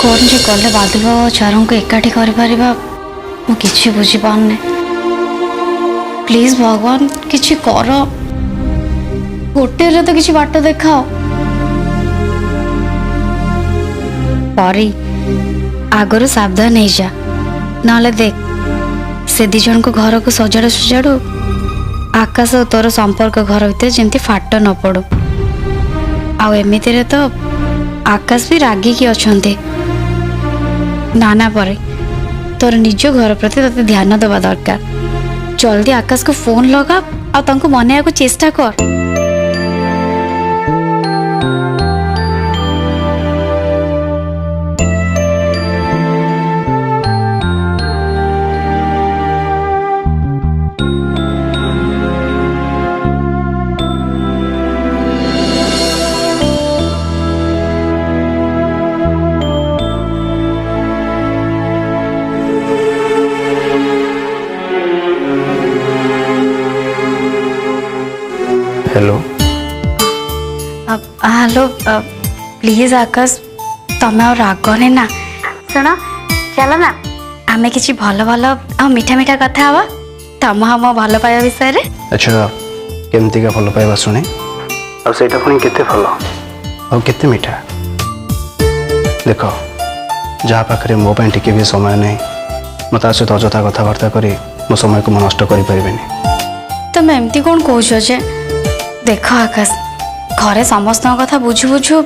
कौन जे कले बादल और चारों को एकाठी कर पारिबा मु किछि बुझी पारने। प्लीज भगवान किछि कर, गोटे रे तो किछि बाट देखाओ। परी आगरू सावधान हो जा, नाले देख से दी जन को घर को सजाड़ू सजाड़ू आकाश और तोर संपर्क घर भीतर जमती फाट न पड़ू। आमिति तो आकाश भी रागिकी अच्छे। नाना पर तोर निज घर प्रति तते ध्यान देवा दरकार। जल्दी आकाश को फोन लगा और तांको मनाया को चेष्टा कर। हेलो हेलो प्लीज आकाश तमें और रागने ना शुण चलो ना आमे किसी भल भल आ मीठा मीठा कथा हवा तम हम भल पाइबा विषय रे। अच्छा केमती का भल पाइबा शुणे और सेटा पुणी केते भल और केते मीठा। देखो जहाँ पाखरे मो पाई टिके भी समय नहीं मत सहित अजथा कथबार्ता करी मो समय को नष्ट कर पारिबेनी। तुम एमती कौन कहूछ जे देख आकाश घरे समस्त कथा बुझु बुझु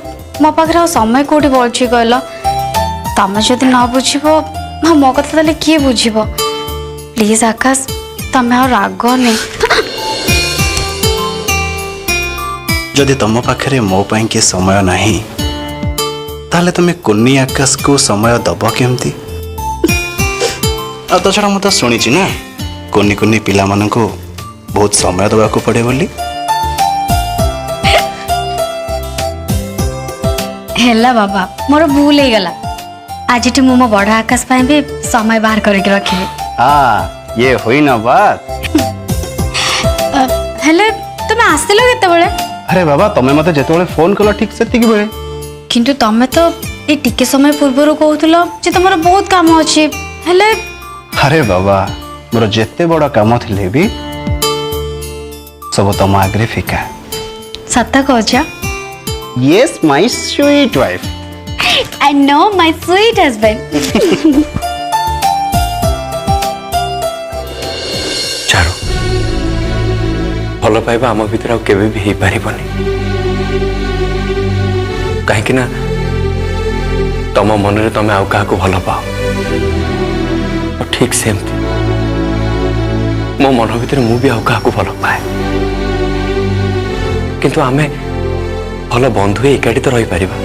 मो पाखे समय कौटी बढ़ी कहल। तमें जदि न बुझब मो कथा ताले किए बुझब। प्लीज आकाश तमें और रागनी। जदि तुम पाखे मो पाई के समय नहीं ताले तुम्हें कुन्नी आकाश को समय दब केमती। तो छड़ा मुझे शुणी ना कुन्नी कुन्नी पिला मानन को बहुत समय दबा को पड़े बोली। हेला बाबा मोर भूल हो गला। आज मु मो बड़ आकाश पाए भी समय बाहर करके रखिबे। हाँ ये हुई ना बात। हेले तुम आसिलो केते बेले? अरे बाबा तमें मते जेते बेले फोन कलो ठीक सेति की बेले। किंतु तमें तो ए टिके समय पूर्व कहूतलो जे तमरो बहुत काम अछि। हेले अरे बाबा मोर जेते बड़ काम थिले भी सब तम आगरे फिका। सत कहछ? Yes, my sweet wife. I know my sweet husband. Charu भल पाइबा आम भीतर केबे भी हो पारिबनी। कहीं ना तम मन रे तमे आउ काहा को भल पाओ और ठीक सेमती मो मन भीतर मु भी आउ काहा को भल पाए। किंतु आमे भल बंधु एकाठी तो रही पारिबा।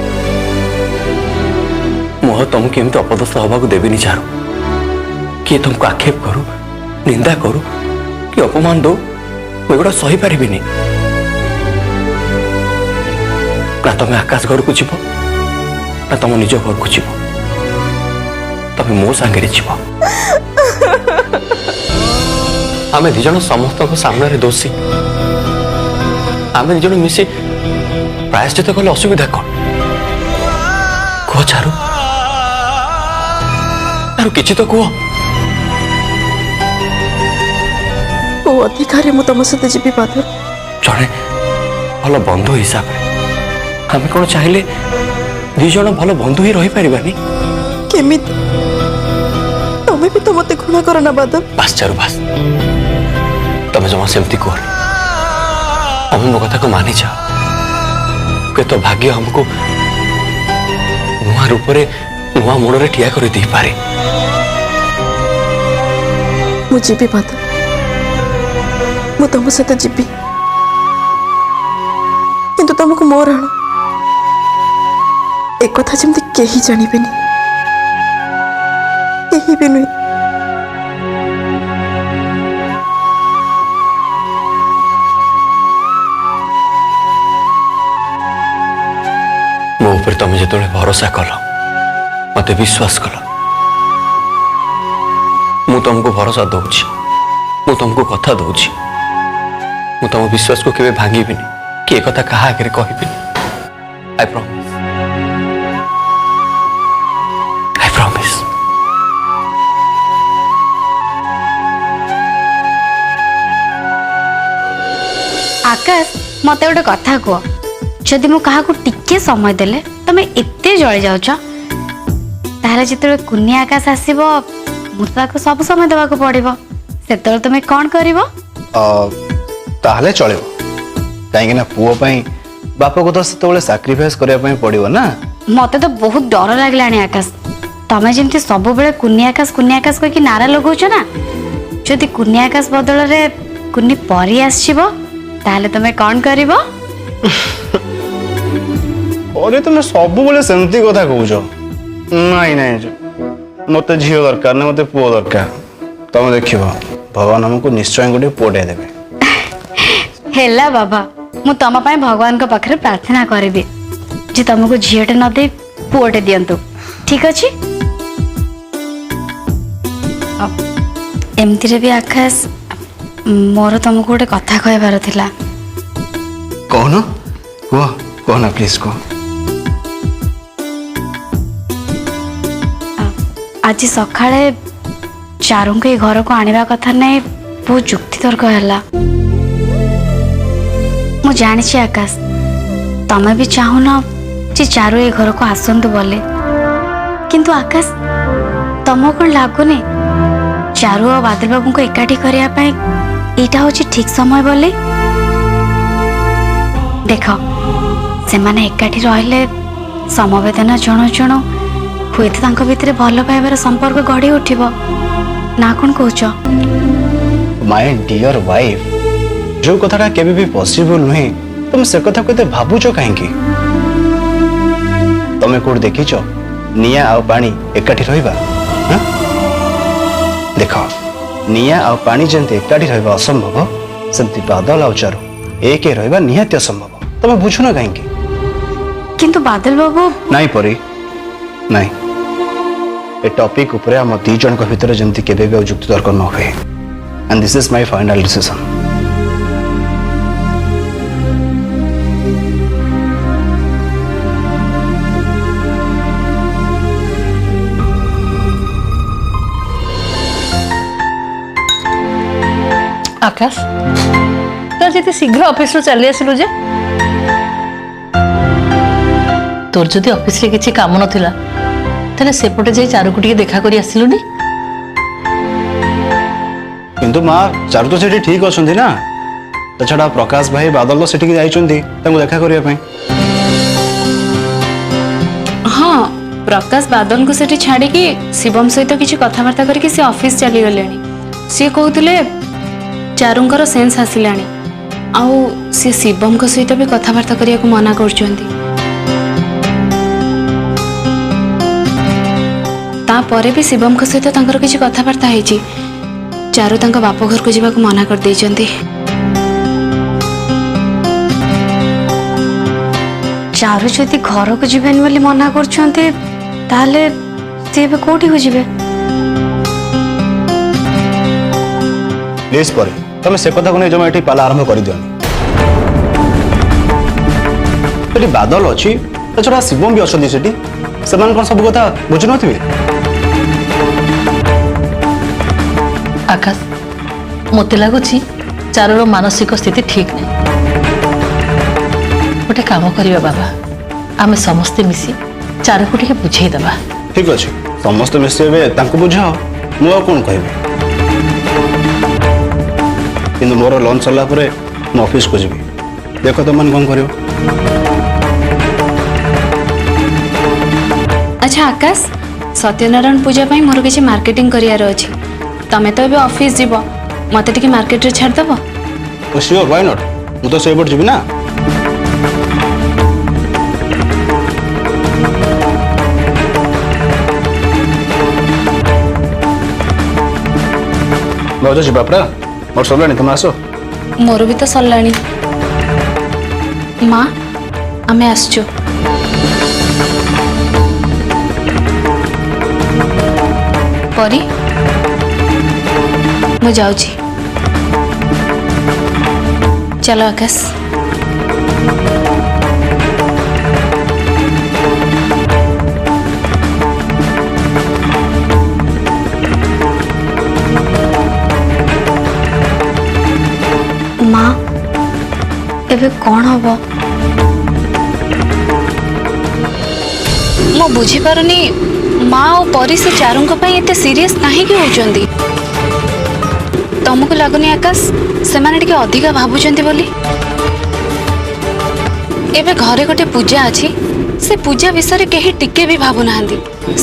मोह तुमको केमती अपदस्थ हवा को देवी चारू किए तुमको आक्षेप करू निंदा करू कि अपमान दो मुझे सही पारिबिनी। ना तुम आकाश घर को जीव ना तुम निज घर को जीव तुम मो सांगे जीव। आम दिज समस्त सामने दोषी। आम दिज मिसे प्रायश्चित कले असुविधा कौन कह चारू चारू किछि तो कह। ओ अधिकार मु तुम सहित जीवी बादल। जड़े भल बंधु हिसाब से आम कौन चाहिए दिज भल बंधु ही रही पारिबानी। केमिति तमें भी तो मते घृणा कर ना बादल। बास चारू बास तमें जमा सेमती कह आम मो कथा को मानि जाओ के तो भाग्य हमको नुआ रूप नुआ मोड़ रे ठिया कर दे पारे। मु जीवी बादल मु तुम सहित जीवी किंतु तुमको मोर आण एक कथा जमती केही जानिबेनी केही भी नहीं। मो ऊपर तुम जो भरोसा कल मत विश्वास कल मु तुमको भरोसा दौची मु तुमको कथा दौची मु तुम विश्वास को केवे भांगिबिनी कि एक कथा कहा आगे कहबिनी। I promise. आकाश मते गोटे कथा कह जदि मु काहाकू टिके समय देले तमे एते जळी जाउछ ताहले जिते कुनी आकाश आसीबो मु ताको सब समय देबाको पड़िबो सेतल तमे कोन करिवो ताहले चलिबो काहे ना पुओ पई बाप को तो सेतबेले सैक्रिफाइस करिया पई पड़िबो ना मते तो बहुत डर लागलानी आकाश तमे जेमती सब बेले कुनी आकाश कह कि नारा लगौछ ना जदि कुनी आकाश बदल रे कुनी परी आसीबो ताहले तमे कोन करिवो अरे तुम सब बेले सेमती कथा कहूछ नहीं नहीं मते झील दरकार ना मते पुओ दरकार तुम देखिबो भगवान हमको निश्चय गोटे पुओटे देबे हेला बाबा मु तम पाए भगवान को पाखरे प्रार्थना करिबे जे तुमको झीटे न दे पुओटे दियंतु ठीक अछि एमती रे भी आकाश मोर तुमको गोटे कथा कहबार थिला कहनो कहना प्लीज कह आज सकाळे चारू को ये घर को आनिबा कथा नहीं बहुत जुक्ति तर्क है मु जानी आकाश तमे भी चाहून जे चारू ये घर को आसंतु बोले किंतु आकाश तम कौन लगुनि चारू और बादल बाबू को एकाठी करने यहाँ हूँ ठीक समय बोले देख से माने एकाठी रहिले समवेदना जणु जणु हुए तो भितर भल पाइबार संपर्क गढ़ी उठिबो ना कौन कहूच माय डियर वाइफ जो कथाटा केबे भी पॉसिबल नुहे तुम से कथा कते भाबुचो काहेकि तमे कोड देखिचो निया आ पानी एकाठी रहिबा हां देखो निया आ पानी जंते एकाठी रहिबा असंभव सेंति बादल आ चारो एके रहिबा निहाती असंभव तमे बुझु ना काहेकि किंतु बादल बाबू नहीं परी नहीं ए टॉपिक ऊपर हम दी जन को भीतर जंती केबे भी जुक्ति तर्क न होए and this is my final decision Akash तो जिते शीघ्र ऑफिस चली आसिलु जे तोर जदि ऑफिस रे किछि काम नथिला तने सेपटे जाई चारू को टिके देखा करी आसिलुनी किंतु माँ चारू तो सेठी ठीक अछंती ना तो छड़ा प्रकाश भाई बादल तो सेठी जाइछंती तांको देखा करिया पई हाँ प्रकाश बादल को सेठी छाड़ी कि शिवम सहित किसी कथबार्ता करके से ऑफिस चली गलेनी सी कहते चारूंकर सेंस आसिलानी आउ सी शिवम को सहित भी कथबार्ता करने को मना करछंती तापरे भी शिवम को सहित तांकर किसी कथबार्ता होईची चारू तांका बाप घर को जीवा को मना कर देइचंती चारू जदि घर को जीवेन बोली मना करछंती ताले से बे कोठी हो जीवे प्लीज परी तुम से कथा को नहीं जमा एठी पाला आरंभ कर दियोनी एठी बादल अछि तो छड़ा शिवम भी अछंती सेठी समान कोन सब कथा बुझु नथिबे आकाश मते लागुची चारूर मानसिक स्थिति ठीक नहीं गोटे काम करिया बाबा आमे समस्ते मिसी चारू को टिके बुझेई दबा ठीक अछि समस्त मिसेबे तांको बुझाओ मु आ कोन कहबे किंतु मोर लंच सरला परे मु ऑफिस को जीवी देखो तुम मन कोन करियो अच्छा आकाश सत्यनारायण पूजा पाई मोर किसी मार्केटिंग करियार अछि तमे तो एबे ऑफिस जीव मते टिके मार्केट रे छाड़ दबो ओ श्योर व्हाई नॉट मु तो सेबट जीवी ना बहुत जी बापरा मोर सरलानी तुम आसो मोर भी तो सरलानी माँ आमे आसचो परी मु जाउची चलो आकाश माँ ଏବେ କ'ଣ ହବ? ମୁଁ ବୁଝିପାରୁନି ମା ଆଉ ପରି ସେ ଚାରୁଙ୍କ ପାଇଁ ଏତେ ସିରିୟସ୍ କାହିଁକି ହଉଛନ୍ତି? ତମକୁ ଲାଗୁନି ଆକାଶ ସେମାନେ ଟିକେ ଅଧିକା ଭାବୁଛନ୍ତି ବୋଲି? ଏବେ ଘରେ ଗୋଟେ ପୂଜା ଅଛି, ସେ ପୂଜା ବିଷୟରେ କେହି ଟିକେ ବି ଭାବୁନାହାନ୍ତି।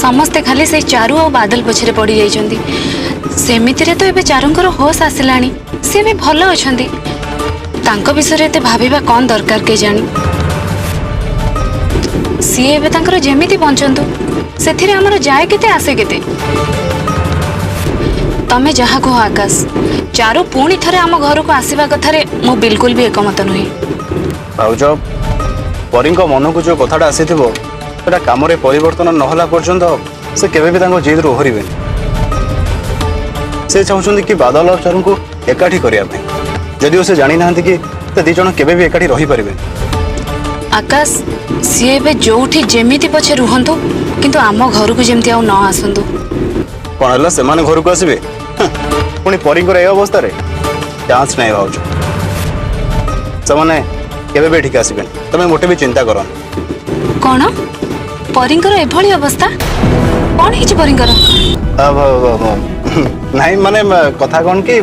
ସମସ୍ତେ ଖାଲି ସେଇ ଚାରୁ ଆଉ ବାଦଲ ପଛରେ ପଡ଼ି ଯାଇଛନ୍ତି। ସେମିତିରେ ତ ଏବେ ଚାରୁଙ୍କର ହୋସ୍ ଆସିଲାଣି, ସେ ବି ଭଲ ଅଛନ୍ତି। ତାଙ୍କ ବିଷୟରେ ଏତେ ଭାବିବା କ'ଣ ଦରକାର କେଜାଣି? ସିଏ ଏବେ ତାଙ୍କର ଯେମିତି ବଞ୍ଚନ୍ତୁ, ସେଥିରେ ଆମର ଯାଏ କେତେ ଆସେ କେତେ। ତମେ ଯାହା କୁହ ଆକାଶ, ଚାରୁ ପୁଣି ଥରେ ଆମ ଘରକୁ ଆସିବା କଥାରେ ମୁଁ ବିଲକୁଲ ବି ଏକମତ ନୁହେଁ। ଭାଉଜ ପରୀଙ୍କ ମନକୁ ଯେଉଁ କଥାଟା ଆସିଥିବ ସେଟା କାମରେ ପରିବର୍ତ୍ତନ ନହେଲା ପର୍ଯ୍ୟନ୍ତ ସେ କେବେ ବି ତାଙ୍କ ଜିଦରୁ ଓହରିବେନି। ସେ ଚାହୁଁଛନ୍ତି କି ବାଦଲ ଆଉ ଚାରୁଙ୍କୁ ଏକାଠି କରିବା ପାଇଁ, ଯଦିଓ ସେ ଜାଣିନାହାନ୍ତି କି ସେ ଦି ଜଣ କେବେ ବି ଏକାଠି ରହିପାରିବେ। ଆକାଶ ସିଏ ଏବେ ଯୋଉଠି ଯେମିତି ପଛେ ରୁହନ୍ତୁ, କିନ୍ତୁ ଆମ ଘରକୁ ଯେମିତି ଆଉ ନ ଆସନ୍ତୁ। କ'ଣ ହେଲା ସେମାନେ ଘରକୁ ଆସିବେ? ପୁଣି ପରୀଙ୍କର ଏ ଅବସ୍ଥାରେ ଚାନ୍ସ ନାହିଁ ଭାଉଜ। ସେମାନେ କେବେ ବି ଏଠିକି ଆସିବେନି, ତମେ ମୋଟେ ବି ଚିନ୍ତା କରନି। କ'ଣ ପରୀଙ୍କର ଏଭଳି ଅବସ୍ଥା? କ'ଣ ହେଇଛି ପରୀଙ୍କର? ନାଇଁ ମାନେ କଥା କ'ଣ କି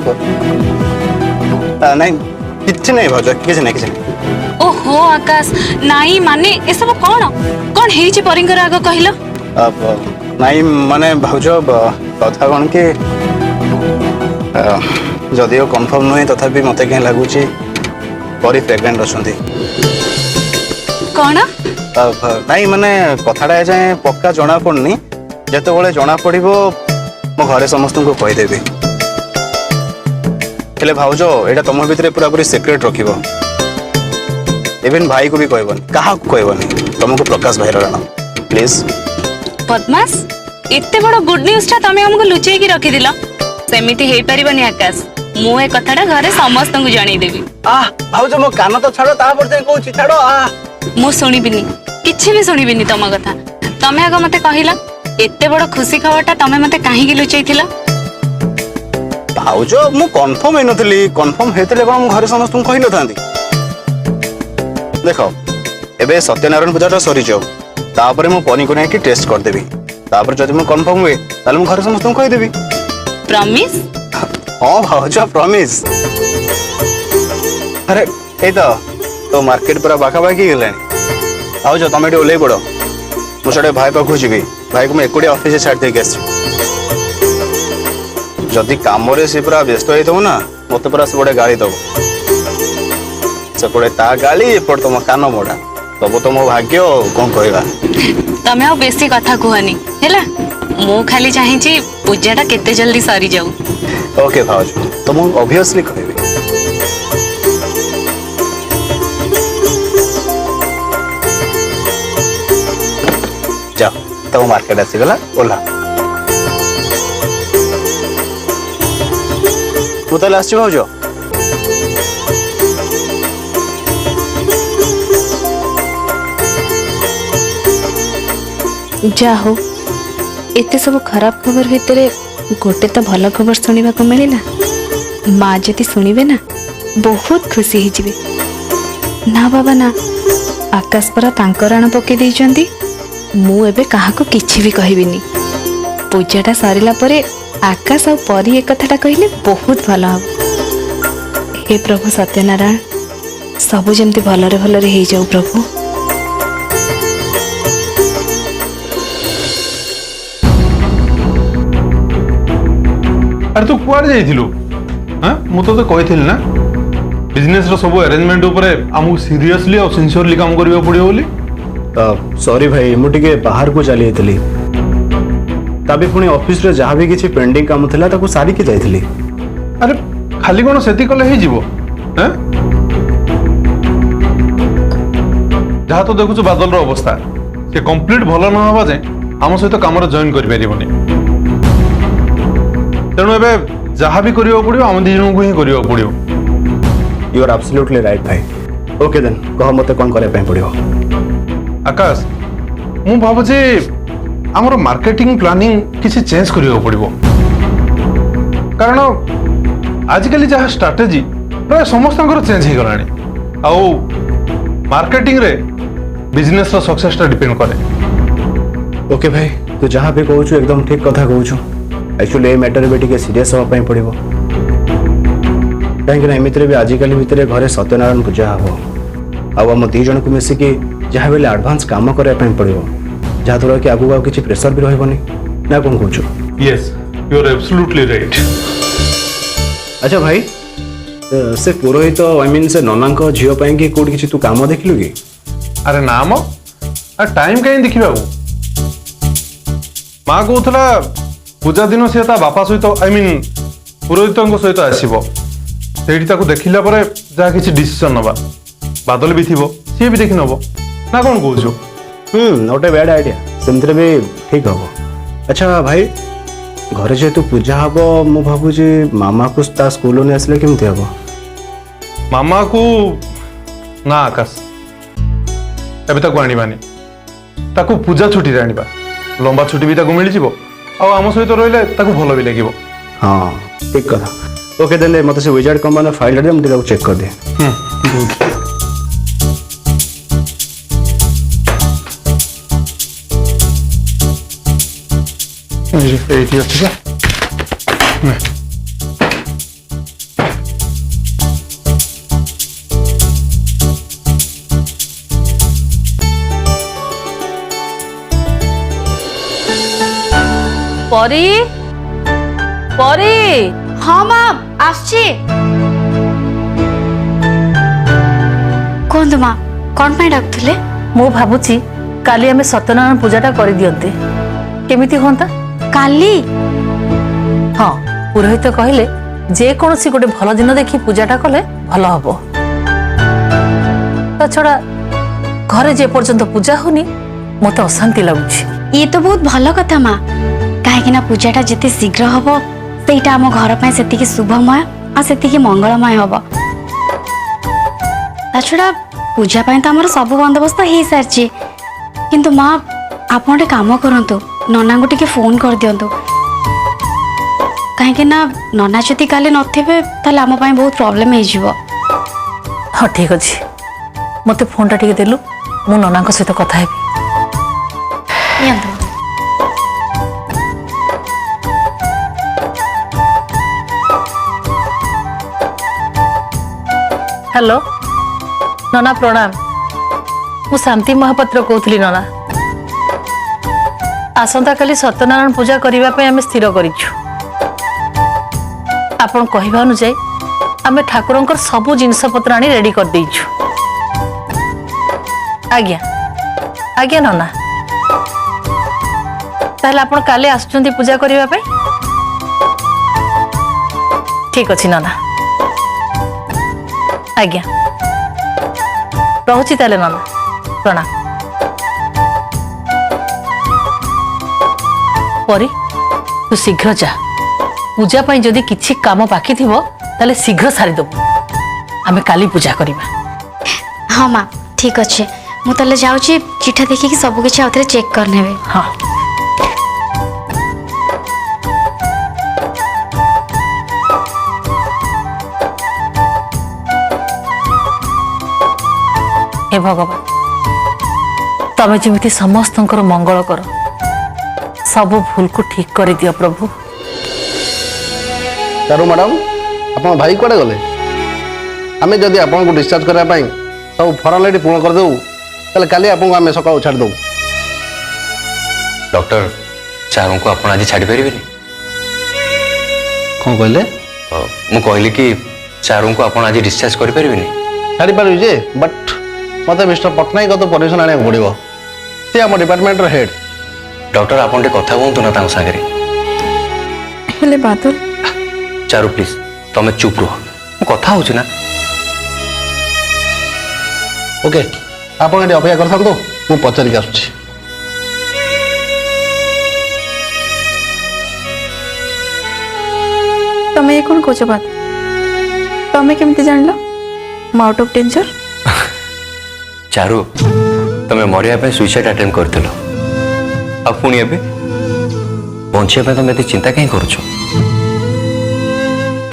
ନାଇଁ କିଛି ନାହିଁ ଭାଉଜ, କିଛି ନାହିଁ କିଛି ନାହିଁ। ଓହୋ ଆକାଶ, ନାଇଁ ମାନେ ଏସବୁ କ'ଣ କ'ଣ ହେଇଛି ପରୀଙ୍କର ଆଗ କହିଲ? ନାଇଁ ମାନେ ଭାଉଜ କଥା କ'ଣ କି ଯଦିଓ କନଫର୍ମ ନୁହେଁ ତଥାପି ମୋତେ କାହିଁ ଲାଗୁଛି ପରୀ ପ୍ରେଗନେଣ୍ଟ ଅଛନ୍ତି। କ'ଣ? ନାଇଁ ମାନେ କଥାଟା ଏଯାଏଁ ପକ୍କା ଜଣା ପଡ଼ୁନି, ଯେତେବେଳେ ଜଣା ପଡ଼ିବ ମୋ ଘରେ ସମସ୍ତଙ୍କୁ କହିଦେବି। ହେଲେ ଭାଉଜ ଏଇଟା ତମ ଭିତରେ ପୁରାପୁରି ସିକ୍ରେଟ୍ ରଖିବ, ଇଭେନ୍ ଭାଇକୁ ବି କହିବନି, କାହାକୁ କହିବନି, ତମକୁ ପ୍ରକାଶ ଭାଇର ଜଣ ପ୍ଲିଜ୍। ପଦ୍ମାସ, ଏତେ ବଡ଼ ଗୁଡ୍ ନ୍ୟୁଜ୍ଟା ତମେ ଆମକୁ ଲୁଚେଇକି ରଖିଥିଲ। ସେମିତି ହେଇପାରିବନି ଆକାଶ, ମୁଁ ଏ କଥାଟା ଘରେ ସମସ୍ତଙ୍କୁ ଜଣେଇଦେବି। ଭାଉଜ ମୋ କାନ ତ ଛାଡ଼, ତାପରେ ଯାଇ କହୁଛି ଛାଡ଼। ମୁଁ ଶୁଣିବିନି, କିଛି ବି ଶୁଣିବିନି ତମ କଥା। ତମେ ଆଗ ମତେ କହିଲ, ଏତେ ବଡ଼ ଖୁସି ଖବରଟା ତମେ ମତେ କାହିଁକି ଲୁଚେଇଥିଲ? ଭାଉଜ ମୁଁ କନଫର୍ମ ହେଇନଥିଲି, କନଫର୍ମ ହେଇଥିଲେ କ'ଣ ମୁଁ ଘରେ ସମସ୍ତଙ୍କୁ କହିନଥାନ୍ତି। ଦେଖ ଏବେ ସତ୍ୟନାରାୟଣ ପୂଜାଟା ସରିଯାଉ, ତାପରେ ମୁଁ ପରୀଙ୍କୁ ନେଇକି ଟେଷ୍ଟ କରିଦେବି, ତାପରେ ଯଦି ମୁଁ କନଫର୍ମ ହୁଏ ତାହେଲେ ମୁଁ ଘରେ ସମସ୍ତଙ୍କୁ କହିଦେବି। ପ୍ରମିସ୍? ହଁ ଭାଉଜ ପ୍ରମିସ୍। ଆରେ ଏଇ ତ ମାର୍କେଟ ପୁରା ପାଖାପାଖି ହେଇଗଲାଣି। ଭାଉଜ ତମେ ଏଠି ଓହ୍ଲେଇ ପଡ଼, ମୁଁ ସେଠି ଭାଇ ପାଖକୁ ଯିବି। ଭାଇକୁ ମୁଁ ଏକୁଟିଆ ଅଫିସରେ ଛାଡ଼ି ଦେଇକି ଆସିଛି। ଯଦି କାମରେ ସେ ପୁରା ବ୍ୟସ୍ତ ହେଇଥିବ ନା, ମତେ ପୁରା ସେପଟେ ଗାଳି ଦବ। ସେପଟେ ତା ଗାଳି, ଏପଟେ ତମ କାନ ମୋଡ଼ା, ସବୁ ତ ମୋ ଭାଗ୍ୟ, କ'ଣ କହିବା। ତମେ ଆଉ ବେଶୀ କଥା କୁହନି ହେଲା। ମୁଁ ଖାଲି ଚାହିଁଛି ପୂଜାଟା କେତେ ଜଲ୍ଦି ସରିଯାଉ। ଓକେ ଭାଉଜ, ତ ମୁଁ ଅବଭିୟସଲି କହିବି। ଯାଅ ତମ ମାର୍କେଟ ଆସିଗଲା, ଓହ୍ଲା। ମୁଁ ତାହେଲେ ଆସିଛି ଭାଉଜ। ଯା ହଉ, ଏତେ ସବୁ ଖରାପ ଖବର ଭିତରେ ଗୋଟେ ତ ଭଲ ଖବର ଶୁଣିବାକୁ ମିଳିଲା। ମା ଯଦି ଶୁଣିବେ ନା ବହୁତ ଖୁସି ହେଇଯିବେ। ନା ବାବା ନା, ଆକାଶ ପରା ତାଙ୍କ ରାଣ ପକେଇ ଦେଇଛନ୍ତି। ମୁଁ ଏବେ କାହାକୁ କିଛି ବି କହିବିନି। ପୂଜାଟା ସରିଲା ପରେ ଆକାଶ ଆଉ ପରୀ ଏ କଥାଟା କହିଲେ ବହୁତ ଭଲ ହବ। ହେ ପ୍ରଭୁ ସତ୍ୟନାରାୟଣ, ସବୁ ଯେମିତି ଭଲରେ ଭଲରେ ହେଇଯାଉ ପ୍ରଭୁ। ଆରେ ତୁ କୁଆଡ଼େ ଯାଇଥିଲୁ? ମୁଁ ତୋତେ କହିଥିଲି ନା ବିଜନେସ୍ର ସବୁ ଆରେଞ୍ଜମେଣ୍ଟ ଉପରେ ଆମକୁ ସିରିୟସଲି ଆଉ ସିନ୍ସିୟରଲି କାମ କରିବାକୁ ପଡ଼ିବ ବୋଲି। ସରି ଭାଇ, ମୁଁ ଟିକେ ବାହାରକୁ ଚାଲି ଯାଇଥିଲି। ତାପରେ ପୁଣି ଅଫିସରେ ଯାହା ବି କିଛି ପେଣ୍ଡିଂ କାମ ଥିଲା ତାକୁ ସାରିକି ଯାଇଥିଲି। ଆରେ ଖାଲି କ'ଣ ସେତିକି କଲେ ହେଇଯିବ? ଯାହା ତ ଦେଖୁଛୁ ବାଦଲର ଅବସ୍ଥା, ସେ କମ୍ପ୍ଲିଟ୍ ଭଲ ନ ହେବା ଯାଏଁ ଆମ ସହିତ କାମରେ ଜଏନ୍ କରିପାରିବନି। ତେଣୁ ଏବେ ଯାହା ବି କରିବାକୁ ପଡ଼ିବ ଆମ ଦି ଜଣଙ୍କୁ ହିଁ କରିବାକୁ ପଡ଼ିବ। ୟୁ ଆର୍ ଆବସଲ୍ୟୁଟଲି ରାଇଟ୍ ଭାଇ। ଓକେ ଦେନ୍, କହ ମୋତେ କ'ଣ କରିବା ପାଇଁ ପଡ଼ିବ? ଆକାଶ, ମୁଁ ଭାବୁଛି ଆମର ମାର୍କେଟିଂ ପ୍ଲାନିଂ କିଛି ଚେଞ୍ଜ କରିବାକୁ ପଡ଼ିବ। କାରଣ ଆଜିକାଲି ଯାହା ଷ୍ଟ୍ରାଟେଜି ପ୍ରାୟ ସମସ୍ତଙ୍କର ଚେଞ୍ଜ ହେଇଗଲାଣି। आउ मार्केटिंग रे बिजनेस रो सक्सेस टा डिपेंड करे। ओके भाई तू जहाँ भी कहूँ एकदम ठीक कथा कहूँ। एक्चुअली ये मैटर भी टे सीरीयस हाँपाई पड़ो कहीं एमती भी आजिकल भितर घरे सत्यनारायण पूजा हम आम दी जन को मिसिकी जहाँ भी आडभांस काम करने पड़ो जहाँद्वारा कि आगू आगे किसी प्रेसर भी रही ना कौन कहूँ। Yes you are absolutely right. अच्छा भाई से पुरोहित आई मीन से नना झील कि कौट कि तू काम देखिलु कि? अरे ना मो टाइम कहीं देखा माँ कहला पूजा दिन सी बापा सहित आई मीन पुरोहित सहित आसब से देखला जहाँ किसी डिसीजन नवा बादल भी थी सी भी देखी नब ना कौन कहूँ। नॉट ए बैड आइडिया सेमती भी ठीक हम। अच्छा भाई घरे जेहेतु पूजा हम मु भावुची मामा को स्कूल नहीं आसले केमती हम? मामा को ना आकाश एबे ताको आनिबानी ताको पूजा छुट्टी रे आनिबा लंबा छुट्टी भी ताको मिल जिवो आ आम सहित रहिले ताको भलो भी लागिवो। हाँ ठीक कथा। ओके देन मत से विजार्ड कंपनी फाइल दे मुझे चेक कर दे। एठी अछि बा परी परी हाँ माँ आसची कहतु माँ कौन पाई डाकुले? मु भाबुची काली आमे सत्यनारायण पूजाटा करि दियंते केमिति होंता? काली? हाँ पुरोहित कहले जे कोनोसी गोटे भल दिन देखि पूजाटा कले भल हबो। ता छड़ा घरे जे पर्यंत पूजा होनी मते अशांति लागुची। ये तो बहुत भल कथा माँ कहीं पूजाटा जिते शीघ्र हम सेटा आम घर पर से शुभमय और से मंगलमय हम। छड़ा पूजा तो आम सब बंदोबस्त हो सारी किंतु माँ आप गोटे कम करूँ नना को टिके फोन कर दिंतु कहीं नना जदि काली नथिबे ताले आम पाई बहुत प्रॉब्लम हो। हाँ ठीक अच्छे मते फोनटा टिके देलु मु नना सहित कथा हेबी। हेलो नना प्रणाम मु शांति महापात्र कहूली नना आसंता काली सत्यनारायण पूजा करने आम स्थिर करिछु। आपण कहवा अनुसार आम ठाकुर सबू जिनस पत्र आनी रेडी कर देइछु। आज्ञा आज्ञा नना ताहले आपण काले आसुचंती पूजा करने पे? ठीक अछि नना आज्ञा रहुची ताले नना प्रणाम। परी तू शीघ्र जा पूजा पाई जदि किछि काम बाकी थिबो ताले शीघ्र सारी दबु आमे काली पूजा करिबा। हाँ माँ ठीक अच्छे मु ताले जाउची चिठा देखिकी सब किछि आउथरे चेक करने। हाँ हे भगवान तमे जेमिति समस्तंकर मंगल कर सब भूल को ठीक कर दियो प्रभु। चारू मैडम आप भाई कड़े गले आम जदि आपको डिस्चार्ज करने सब फर्मालिटी पूर्ण करदेव ताले काली आपको आम सकाळु छाड़ दऊ। डॉक्टर चारू को आप आज छाड़ी पारे? कौन कहले? मु कहली कि चारू को आप आज डिस्चार्ज कर छाड़ी पारि जे बट मत मिस्टर पट्टनायक तो परमिशन आने पड़ो सी आम डिपार्टमेंट हेड। डॉक्टर आप कथा कहतु ना सागर हेले बादल चारू प्लीज तमें चुप रुह मु कथा हो ना। ओके आप अपेक्षा कर मु पचारिक आसुची। तमे ये कौन कौच बात तमे केमती जानलो मु आउट ऑफ डेंजर? चारू तमें मरिया सुइसाइड अटेम्प्ट करथिलो आ पुणी एबे बंचिया तुम एत चिंता कहीं करुछ?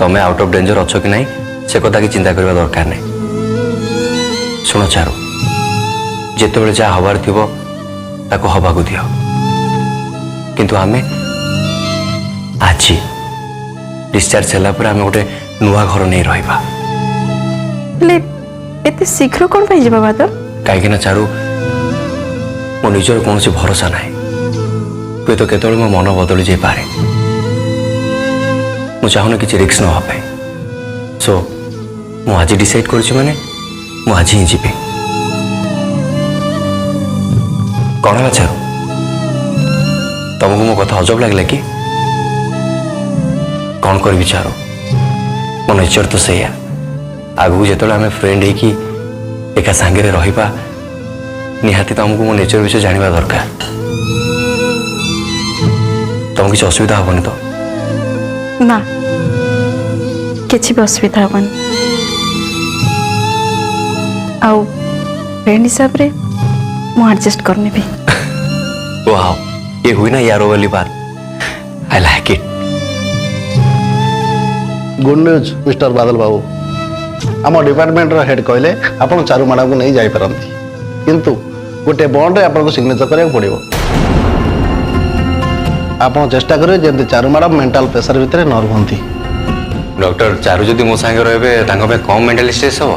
तमें आउट ऑफ डेंजर अच्छो कि नहीं से कथा की चिंता करवा दरकार नहीं। ଶୁଣ ଚାରୁ, ଯେତେବେଳେ ଯାହା ହବାର ଥିବ ତାକୁ ହବାକୁ ଦିଅ, କିନ୍ତୁ ଆମେ ଆଜି ଡିସଚାର୍ଜ ହେଲା ପରେ ଆମେ ଗୋଟେ ନୂଆ ଘର ନେଇ ରହିବା। ହେଲେ ଏତେ ଶୀଘ୍ର କ'ଣ ପାଇଁ ଯିବା ବାଦଲ? କାହିଁକି ନା ଚାରୁ, ମୋ ନିଜର କୌଣସି ଭରସା ନାହିଁ। ହୁଏତ କେତେବେଳେ ମୋ ମନ ବଦଳି ଯାଇପାରେ। ମୁଁ ଚାହୁଁନି କିଛି ରିସ୍କ ନେବା ପାଇଁ। ସୋ ମୁଁ ଆଜି ଡିସାଇଡ୍ କରିଛି ମାନେ ମୁଁ ଆଜି ହିଁ ଯିବି। କ'ଣ ହେଲା ଚାରୁ, ତମକୁ ମୋ କଥା ଅଜବ ଲାଗିଲା କି? କ'ଣ କରିବି ଚାରୁ, ମୋ ନେଚର ତ ସେଇଆ। ଆଗକୁ ଯେତେବେଳେ ଆମେ ଫ୍ରେଣ୍ଡ ହେଇକି ଏକା ସାଙ୍ଗରେ ରହିବା, ନିହାତି ତମକୁ ମୋ ନେଚର ବିଷୟ ଜାଣିବା ଦରକାର। ତମକୁ କିଛି ଅସୁବିଧା ହବନି ତ? ନା, କିଛି ବି ଅସୁବିଧା ହେବନି। ଆଉ ଫ୍ରେଣ୍ଡ ହିସାବରେ ମୁଁ ଆଡଜଷ୍ଟ କରିନେବି। वाओ, ये हुई ना यारों वाली बात। I like it. Good news mister बादल बाबू, आम डिपार्टमेंटर हेड कहले आपण चारू मैडम को नहीं जाई पारंती, किंतु गोटे बॉन्ड रे आपको सिग्नेचर करिया पड़िबो। आपण चेष्टा करिए जेंति चारू मैडम मेंटल प्रेशर भितर न रुहंती। डॉक्टर चारू जदि मो संगे रहबे तांको पे कम मेंटल स्ट्रेस हो।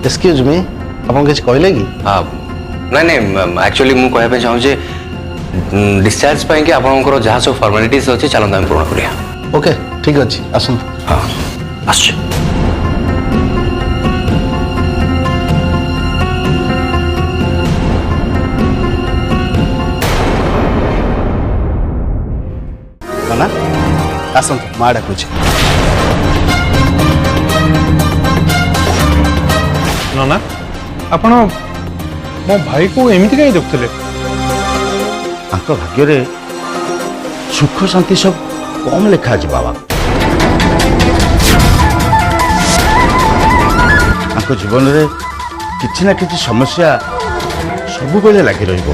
एक्सक्यूज मी, आपण किछ कहले कि? हां, नहीं नहीं, एक्चुअली मु कहबे चाहू जे डिस्चार्ज पाई कि आपनकर जहाँ सब फॉर्मेलिटीज अछि चलंत हम पूर्ण करिया। ओके ठीक अछि, आसंतु। हां, आछे। ना आसंतु, मा डाकुछि। ना ଆପଣ ମୋ ଭାଇକୁ ଏମିତି କାହିଁ ଦେଖୁଥିଲେ? ତାଙ୍କ ଭାଗ୍ୟରେ ସୁଖ ଶାନ୍ତି ସବୁ କମ୍ ଲେଖା ଅଛି ବାବା। ତାଙ୍କ ଜୀବନରେ କିଛି ନା କିଛି ସମସ୍ୟା ସବୁବେଳେ ଲାଗି ରହିବ।